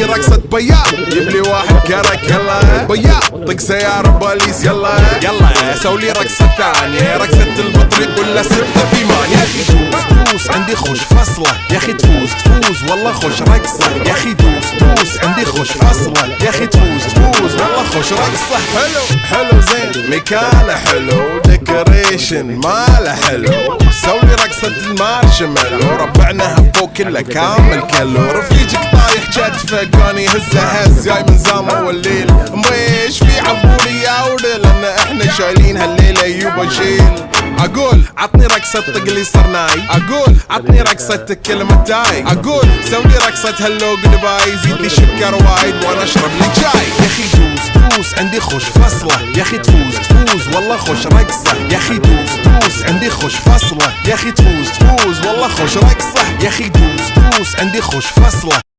لي رقصة بياض، جيب لي واحد كرك يلا بياض، طق سيارة بوليس يلا يلا، سوي لي رقصة ثانية، رقصة البطريق ولا 6 في 8. يا اخي دوس عندي خوش فصلة، يا اخي تفوز والله خوش رقصة، يا اخي دوس عندي خوش فصلة، يا اخي تفوز والله خوش رقصة. حلو زين مكانه حلو، ديكوريشن ماله حلو، سوي رقصة المارشميلو، ربعناها فوق كله كامل كلو، رفيجك طايح جدفه كان يهز جاي من زامه والليل، مبيش في عبولي يا ولد لان احنا شايلين هالليلة يوبا شيل. اقول عطني رقصة طقلي صرناي، اقول عطني رقصة كلمة تاي، اقول سوي رقصة هلو قلباي، زيد لي شكر وايد وانا اشرب لي جاي. يا اخي دوس عندي خوش فصلة، يا اخي تفوز والله خوش رقصة، يا اخي دوس عندي خوش فصلة، يا اخي تفوز والله خوش رقصة، يا اخي دوس عندي خوش فصلة.